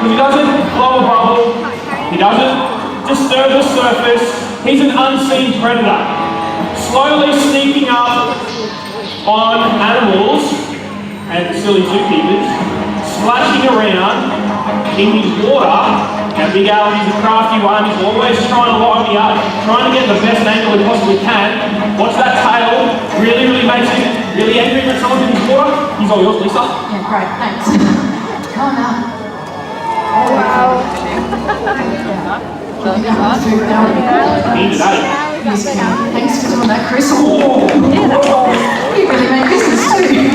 because he doesn't blow a bubble, he doesn't disturb the surface. He's an unseen predator, slowly sneaking up on animals and silly zookeepers, splashing around in his water. Now Big Al, he's a crafty one, he's always trying to line me up, trying to get the best angle he possibly can. Watch that tail, really makes him really angry when someone's in his water. He's all yours, Lisa. Yeah, great, thanks. Come on now. Oh, wow. Thanks for doing that, Chris. Oh, you really make business too.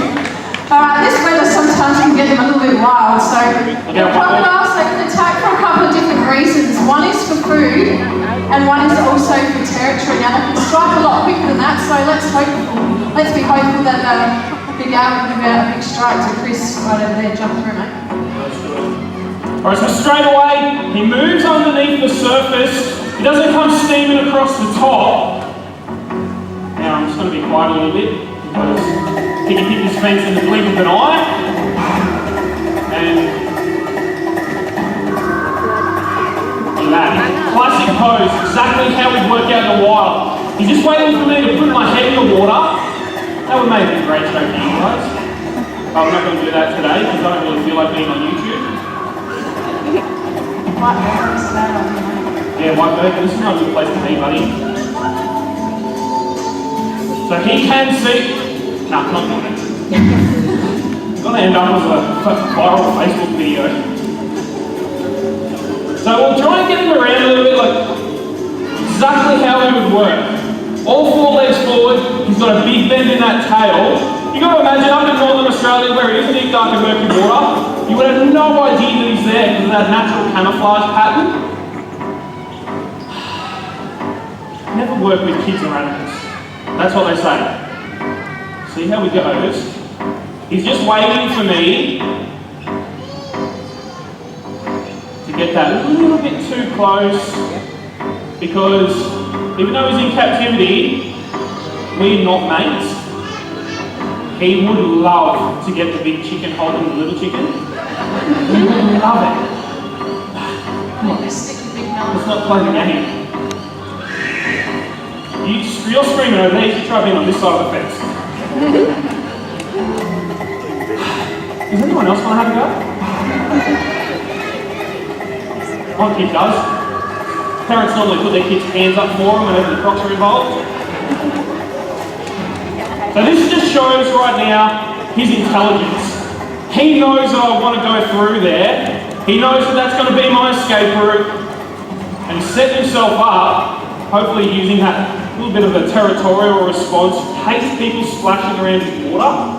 Alright, this weather sometimes can get them a little bit wild, so crocodiles, they can attack for a couple of different reasons. One is for food, and one is also for territory. Now, they can strike a lot quicker than that, so let's be hopeful that Big Al will give out a big strike to Chris right over there. Jump through, mate. Alright, so straight away, he moves underneath the surface. He doesn't come steaming across the top. Now, I'm just going to be quiet a little bit, because he can hit his fence in the blink of an eye. And that classic pose, exactly how we'd work out in the wild. He's just waiting for me to put my head in the water. That would make a great show for you guys. But we're not going to do that today because I don't really feel like being on YouTube. Yeah, White Burger, this is not a good place to be, buddy. So he can see. No, not doing it. It's going to end up as a viral Facebook video. So we'll try and get him around a little bit, like exactly how he would work. All four legs forward, he's got a big bend in that tail. You've got to imagine up in Northern Australia where it is deep, dark and murky water, you would have no idea that he's there because of that natural camouflage pattern. Never work with kids or animals. That's what they say. See how he goes? He's just waiting for me to get that a little bit too close, because even though he's in captivity, we're not mates. He would love to get the big chicken holding the little chicken. He would love it. Come on, let's not play the game. You're screaming over there, you should try being on this side of the fence. Does anyone else want to have a go? One kid does. Parents normally put their kids' hands up for them whenever the crocs are involved. So this just shows right now his intelligence. He knows that I want to go through there. He knows that that's going to be my escape route. And he's setting himself up, hopefully using that little bit of a territorial response, hates people splashing around in water.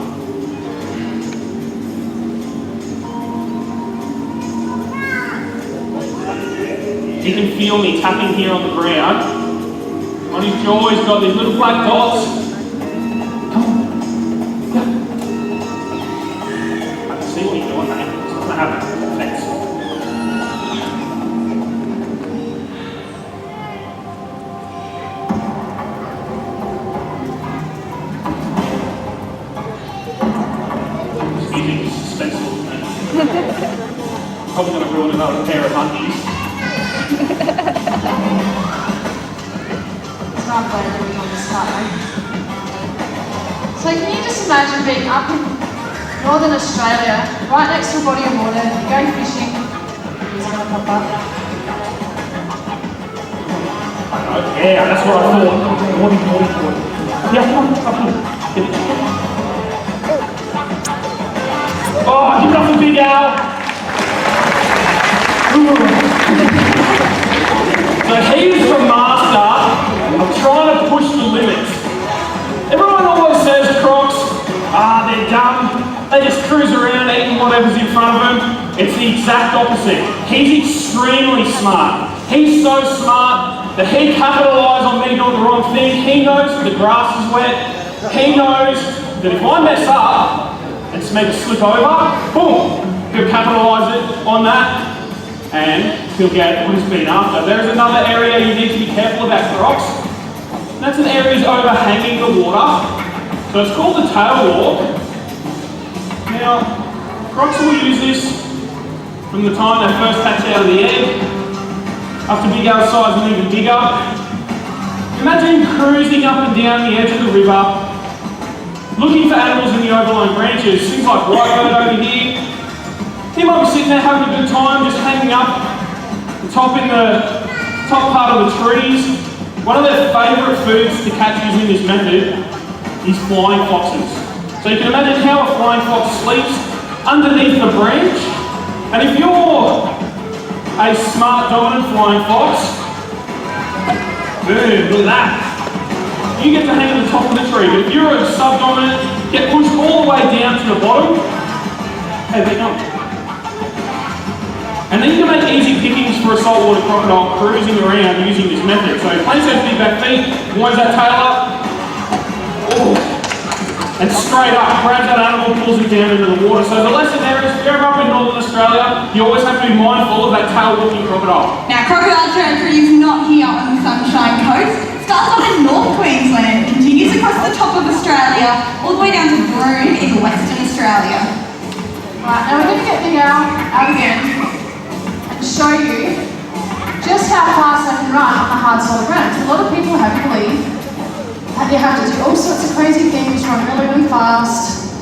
He can feel me tapping here on the ground. On his jaw, he's got these little black dots. Come on. Yeah. I can see what you're doing, mate. It's not going to happen. Thanks. Probably going to ruin another pair of monkeys. It's not bad doing on the start, eh? So can you just imagine being up in Northern Australia, right next to a body of water, you go fishing, he's going to pop up. Yeah, that's what I thought. Morning. Yeah, come on, get the chicken. Oh, give it up for Big Al. So he's the master of trying to push the limits. Everyone always says crocs, they're dumb, they just cruise around eating whatever's in front of them. It's the exact opposite. He's extremely smart. He's so smart that he capitalises on me doing the wrong thing. He knows that the grass is wet. He knows that if I mess up and just make a slip over, boom, he'll capitalise it on that. And he'll get what he's been after. There's another area you need to be careful about crocs. And that's an area that's overhanging the water. So it's called the tail walk. Now, crocs will use this from the time they first hatch out of the egg, up to Big Al's size and even bigger. Imagine cruising up and down the edge of the river, looking for animals in the overlying branches, things like whitebird over here. He might be sitting there having a good time, just hanging up the top in the top part of the trees. One of their favourite foods to catch using this method is flying foxes. So you can imagine how a flying fox sleeps underneath the branch. And if you're a smart, dominant flying fox, boom, look at that. You get to hang at the top of the tree. But if you're a subdominant, get pushed all the way down to the bottom, hey, they go. And then you can make easy pickings for a saltwater crocodile cruising around using this method. So place those big back feet, winds that tail up, and straight up, grabs that animal, pulls it down into the water. So the lesson there is, if you're up in Northern Australia, you always have to be mindful of that tail-walking crocodile. Now, crocodile territory is not here on the Sunshine Coast. It starts up in North Queensland, continues across the top of Australia, all the way down to Broome in Western Australia. Right, now we're going to get Big Al out again and show you just how fast I can run on the hard solid ground. A lot of people have to believe that you have to do all sorts of crazy things, run really, really fast,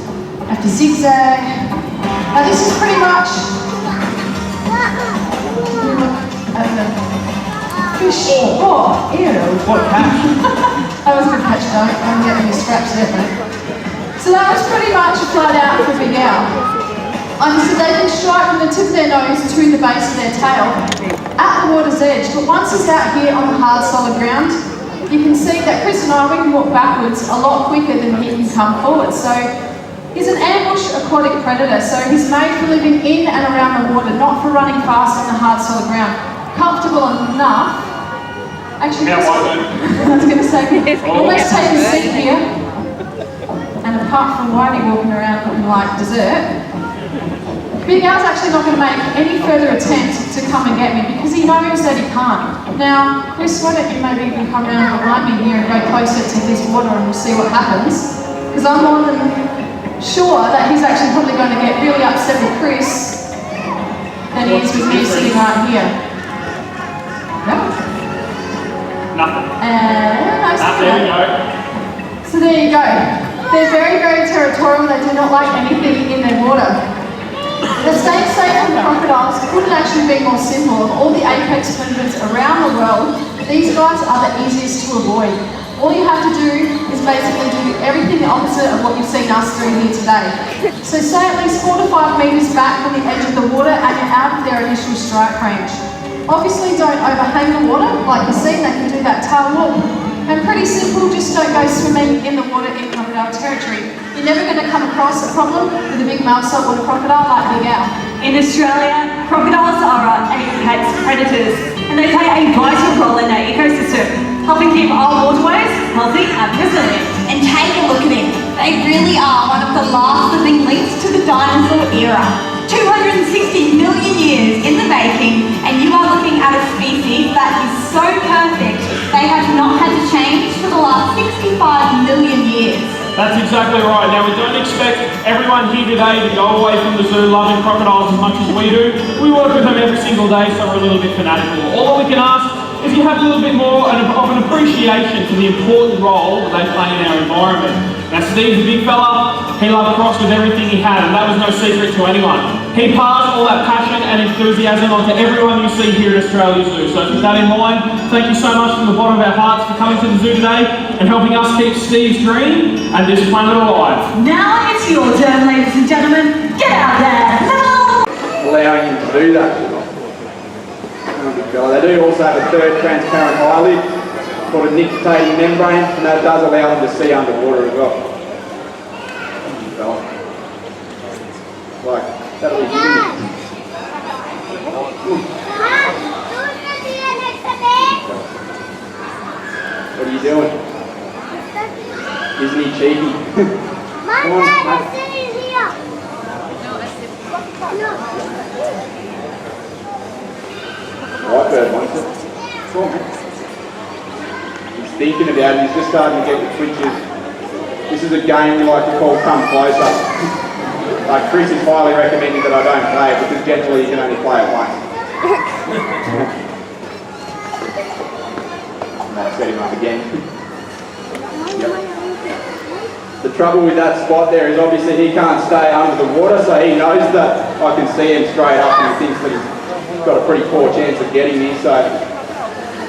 have to zigzag. Now this is pretty much fish. Oh, ew. What catch? That was a good catch, don't get any scraps there, mate. So that was pretty much a flat out for Big Al. So they can strike from the tip of their nose to the base of their tail at the water's edge. But once he's out here on the hard solid ground, you can see that Chris and I, we can walk backwards a lot quicker than he can come forward. So he's an ambush aquatic predator. So he's made for living in and around the water, not for running fast on the hard solid ground. Comfortable enough. Actually, I was going to say, let's take a seat here. And apart from Whitey walking around looking like dessert, Big Al's actually not going to make any further attempt to come and get me because he knows that he can't. Now, Chris, why don't you maybe even come around behind me here and go closer to this water and we'll see what happens. Because I'm more than sure that he's actually probably going to get really upset with Chris than he is with me sitting right here. No? Nothing. And nice to there we go. So there you go. They're very, very territorial. They do not like anything in their water. The staying safe from crocodiles couldn't actually be more simple. Of all the apex predators around the world, these guys are the easiest to avoid. All you have to do is basically do everything the opposite of what you've seen us doing here today. So say at least 4 to 5 metres back from the edge of the water and you're out of their initial strike range. Obviously don't overhang the water, like you've seen, they can do that tail walk. And pretty simple, just don't go swimming in the water in crocodile territory. You're never going to come across a problem with a big male saltwater crocodile like Big Al. In Australia, crocodiles are our apex predators, and they play a vital role in our ecosystem, helping keep our waterways healthy and resilient. And take a look at them. They really are one of the last living links to the dinosaur era. 260 million years in the making, and you are looking at a species that is so perfect, they have not had to change for the last 65 million years. That's exactly right. Now, we don't expect everyone here today to go away from the zoo loving crocodiles as much as we do. We work with them every single day, so we're a little bit fanatical. All that we can ask is you have a little bit more of an appreciation for the important role that they play in our environment. Now, Steve's a big fella. He loved crocs with everything he had, and that was no secret to anyone. He passed all that passion and enthusiasm on to everyone you see here at Australia Zoo. So with that in mind, thank you so much from the bottom of our hearts for coming to the zoo today and helping us keep Steve's dream and this planet alive. Now it's your turn, ladies and gentlemen. Get out there! Allowing him to do that. They do also have a third transparent eyelid called a nictitating membrane, and that does allow them to see underwater as well. Like, that'll be good. What are you doing? Isn't he cheeky? Come on, mate. Whitebird wants it. Come on, mate. He's thinking about it, he's just starting to get the twitches. This is a game we like to call Come Closer. Like Chris is highly recommending that I don't play it because generally you can only play it once. Might set him up again. Yep. The trouble with that spot there is obviously he can't stay under the water, so he knows that I can see him straight up and he thinks that he's got a pretty poor chance of getting me, so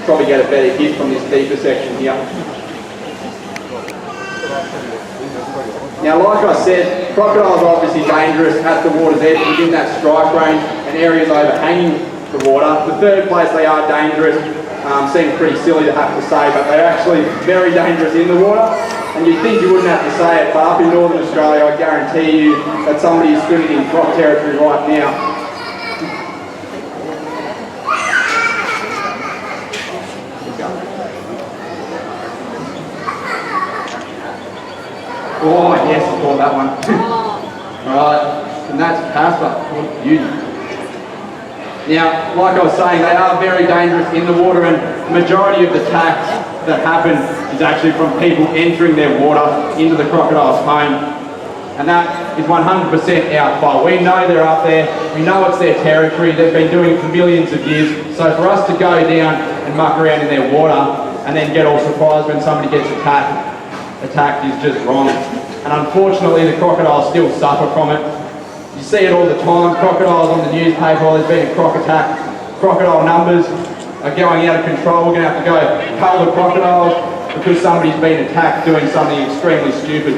probably get a better hit from this deeper section here. Now, like I said, crocodiles are obviously dangerous at the water's edge within that strike range and areas overhanging the water. The third place they are dangerous seems pretty silly to have to say, but they're actually very dangerous in the water. And you'd think you wouldn't have to say it, but up in Northern Australia, I guarantee you that somebody is swimming in croc territory right now. Oh yes, I caught that one. Alright, and that's Casper. What beauty. Now, like I was saying, they are very dangerous in the water, and the majority of the attacks that happen is actually from people entering their water into the crocodile's home. And that is 100% our fault. We know they're up there, we know it's their territory, they've been doing it for millions of years, so for us to go down and muck around in their water and then get all surprised when somebody gets attacked is just wrong. And unfortunately the crocodiles still suffer from it. You see it all the time, crocodiles on the newspaper, there's been a croc attack, crocodile numbers are going out of control, we're going to have to go cull the crocodiles because somebody's been attacked doing something extremely stupid.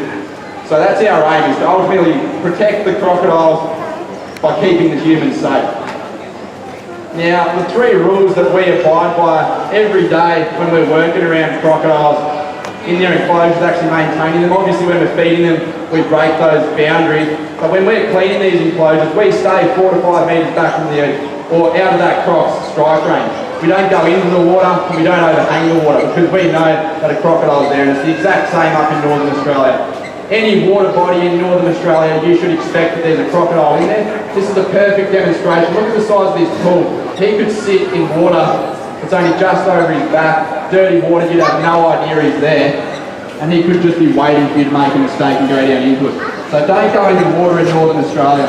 So that's our aim, is to ultimately protect the crocodiles by keeping the humans safe. Now, the 3 rules that we abide by every day when we're working around crocodiles in their enclosures, actually maintaining them. Obviously when we're feeding them, we break those boundaries. But when we're cleaning these enclosures, we stay 4 to 5 metres back from the edge, or out of that croc's strike range. We don't go into the water, and we don't overhang the water, because we know that a crocodile's there, and it's the exact same up in Northern Australia. Any water body in Northern Australia, you should expect that there's a crocodile in there. This is a perfect demonstration. Look at the size of this pool. He could sit in water, it's only just over his back, dirty water, you'd have no idea he's there, and he could just be waiting for you to make a mistake and go down into it. So don't go into water in Northern Australia.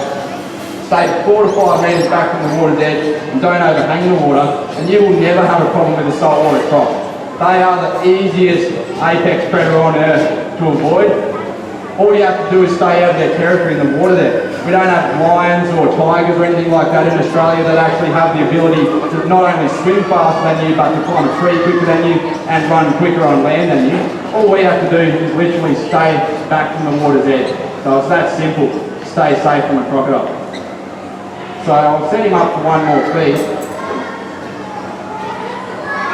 Stay 4 to 5 metres back from the water's edge and don't overhang the water, and you will never have a problem with a saltwater croc. They are the easiest apex predator on earth to avoid. All you have to do is stay out of their territory in the water there. We don't have lions or tigers or anything like that in Australia that actually have the ability to not only swim faster than you, but to climb a tree quicker than you and run quicker on land than you. All we have to do is literally stay back from the water's edge. So it's that simple. Stay safe from a crocodile. So I'll set him up for one more feed.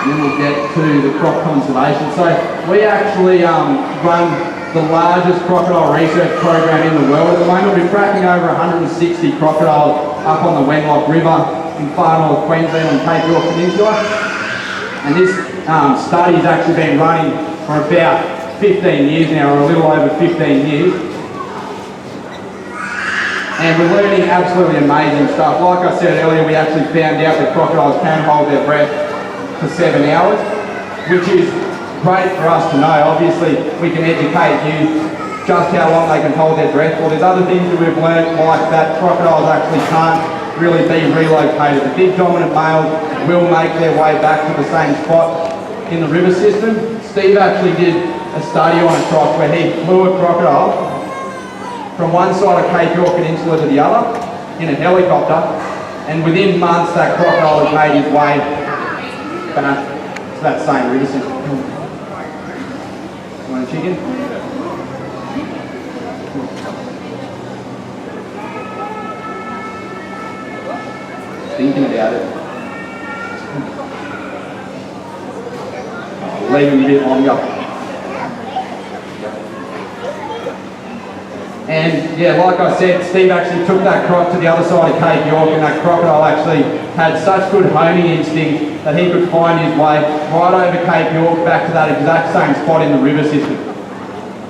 And then we'll get to the croc conservation. So we actually run the largest crocodile research program in the world at the moment. We're tracking over 160 crocodiles up on the Wenlock River in far north Queensland and Cape York Peninsula. And this study has actually been running for about 15 years now, or a little over 15 years. And we're learning absolutely amazing stuff. Like I said earlier, we actually found out that crocodiles can hold their breath for 7 hours, which is great for us to know. Obviously, we can educate you just how long they can hold their breath. Well, there's other things that we've learned, like that crocodiles actually can't really be relocated. The big dominant males will make their way back to the same spot in the river system. Steve actually did a study on a croc where he flew a crocodile from one side of Cape York Peninsula to the other in a helicopter, and within months that crocodile has made his way back to that same river system. Want a chicken? Thinking about it. I'll leave him a bit longer. And yeah, like I said, Steve actually took that croc to the other side of Cape York, and that crocodile actually had such good homing instinct that he could find his way right over Cape York back to that exact same spot in the river system.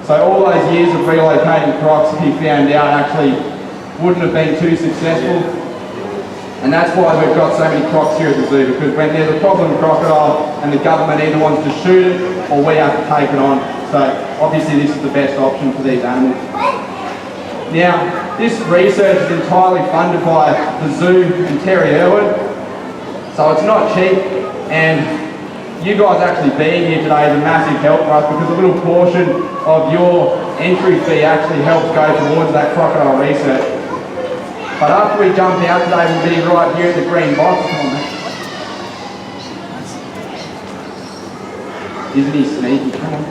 So all those years of relocating crocs, he found out actually wouldn't have been too successful. And that's why we've got so many crocs here at the zoo, because when there's a problem crocodile and the government either wants to shoot it or we have to take it on. So obviously this is the best option for these animals. Now, this research is entirely funded by the Zoo and Steve Irwin, so it's not cheap, and you guys actually being here today is a massive help for us because a little portion of your entry fee actually helps go towards that crocodile research. But after we jump out today, we'll be right here at the green box. Come on, mate. Isn't he sneaky? Come on.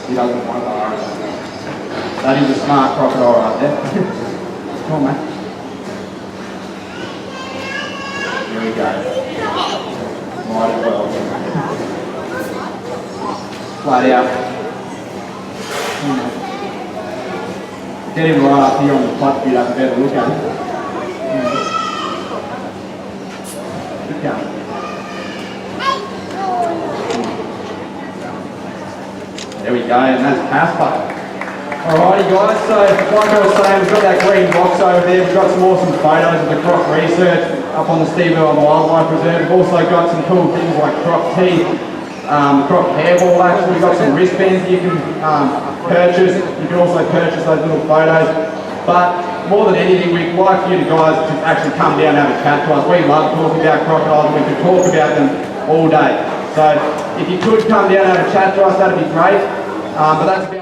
He doesn't want the orange. That is a smart crocodile right there. Come on, mate. Here we go. Might as well. Flat out. Get him right up here on the platform, you'd have a better look at him. Good going. There we go, and that's Casper. Alrighty guys, so like I was saying, we've got that green box over there, we've got some awesome photos of the croc research up on the Steve Irwin Wildlife Reserve. We've also got some cool things like croc teeth, croc hairball actually, we've got some wristbands you can purchase. You can also purchase those little photos. But more than anything, we'd like you guys to actually come down and have a chat to us. We love talking about crocodiles and we could talk about them all day. So if you could come down and have a chat to us, that'd be great. But that's about